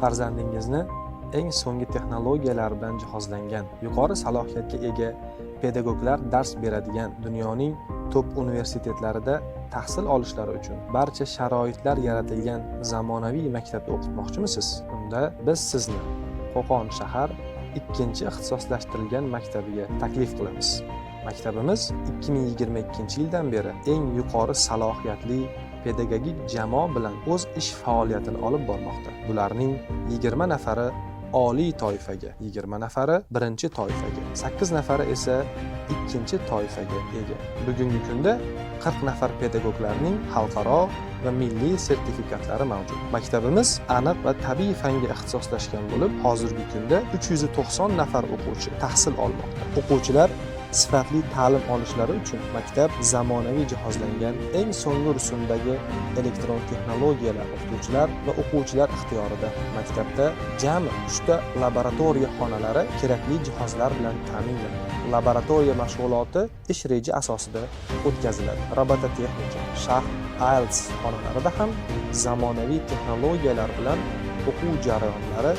Farzandingizni eng so'nggi texnologiyalar bilan jihozlangan, yuqori salohiyatga ega pedagoglar dars beradigan dunyoning top universitetlarida tahsil olishlari uchun barcha sharoitlar yaratilgan zamonaviy maktabda o'qitmoqchimisiz? Unda biz sizni Qo'qon shahar 2-ixtisoslashtirilgan maktabiga taklif qilamiz. Maktabimiz 2022-yildan beri eng yuqori salohiyatli pedagogik jamoa bilan o'z ish faoliyatini olib bormoqda. Bularning 20 nafari oliy toifaga, 20 nafari birinchi toifaga, 8 nafari esa ikkinchi toifaga ega. Bugungi kunda 40 nafar pedagoglarning xalqaro va milliy sertifikatlari mavjud. Maktabimiz aniq va tabiiy fanga ixtisoslashgan bo'lib, hozirgi kunda 390 nafar o'quvchi tahsil olmoqda. O'quvchilar sifatli ta'lim olishlari uchun maktab zamonaviy jihozlangan eng so'nggi rusumdagi elektron texnologiyalar o'qituvchilar va o'quvchilar ixtiyorida. Maktabda jami 3 ta laboratoriya xonalari kerakli jihozlar bilan ta'minlangan. Laboratoriya mashg'uloti ish reja asosida o'tkaziladi. Robototexnika, shaxs, IELTS xonalarida ham zamonaviy texnologiyalar bilan o'quv jarayonlari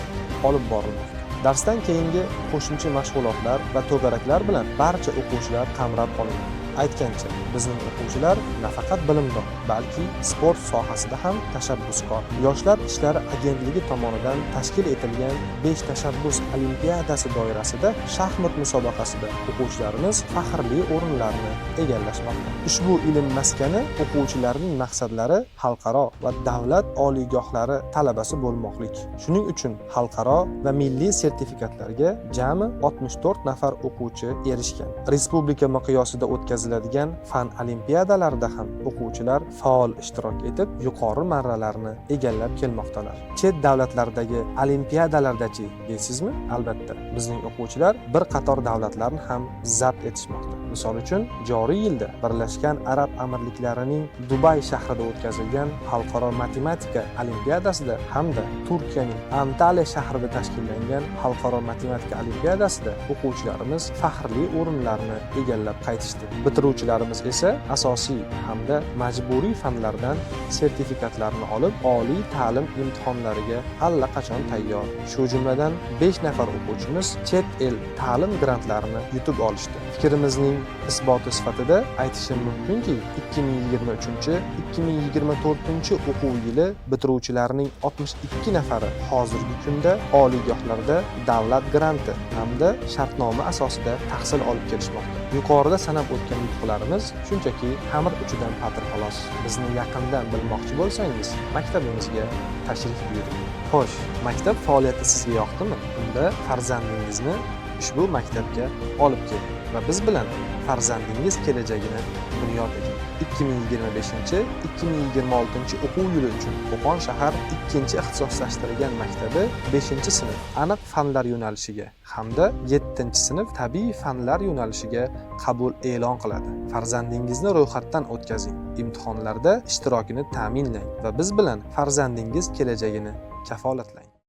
olib borilmoqda. Darsdan keyingi qo'shimcha mashg'ulotlar va to'garaklar bilan barcha o'quvchilar qamrab olinadi. Aytgancha, bizning o'quvchilar nafaqat bilimdon, balki sport sohasida ham tashabbuskor. Yoshlar ishlari agentligi tomonidan tashkil etilgan 5 tashabbus olimpiadasi doirasida shaxmat musobaqasida o'quvchilarimiz faxrli o'rinlarni egallashmoqda. Ushbu ilm maskani o'quvchilarning maqsadlari xalqaro va davlat oliygohlari talabasi bo'lmoqlik. Shuning uchun xalqaro va milliy sertifikatlarga jami 64 nafar o'quvchi erishgan. Respublika miqyosida o'tkaziladigan fan olimpiadalarida ham o'quvchilar faol ishtirok etib, yuqori marralarni egallab kelmoqdalar. Chet davlatlardagi olimpiadalardachi deysizmi? Albatta, bizning o'quvchilar bir qator davlatlarni ham zabt etishmoqda. Misol uchun, joriy yilda Birlashgan Arab Amirliklarining Dubay shahrida o'tkazilgan xalqaro matematika olimpiadasida hamda Turkiyaning Antalya shahrida tashkillangan xalqaro matematika olimpiadasida o'quvchilarimiz faxrli o'rinlarni egallab qaytishdi. Bitiruvchilarimiz esa asosiy hamda majburiy fanlardan sertifikatlarni olib, oliy ta'lim imtihonlariga allaqachon tayyor. Shu jumladan 5 nafar o'quvchimiz chet el ta'lim grantlarini yutib olishdi. Fikrimizning isboti sifatida aytishim mumkinki, 2023-2024 o'quv yili bitiruvchilarining 62 nafari hozirgi kunda oliygohlarda davlat granti hamda shartnoma asosida tahsil olib kelishmoqda. Yuqorida sanab o'tgan yutuqlarimiz shunchaki xamir uchidan patir xolos. Bizni yaqindan bilmoqchi bo'lsangiz, maktabimizga tashrif buyuring. Xo'sh, maktab faoliyati sizga yoqdimi? Unda farzandingizni ushbu maktabga olib keling va biz bilan farzandingiz kelajagini bunyod eting. 2025-2026 o'quv yili uchun Qo'qon shahar 2-ixtisoslashtirilgan maktabi 5-sinf aniq fanlar yo'nalishiga hamda 7-sinf tabiiy fanlar yo'nalishiga qabul e'lon qiladi. Farzandingizni ro'yxatdan o'tkazing, imtihonlarda ishtirokini ta'minlang va biz bilan farzandingiz kelajagini kafolatlang.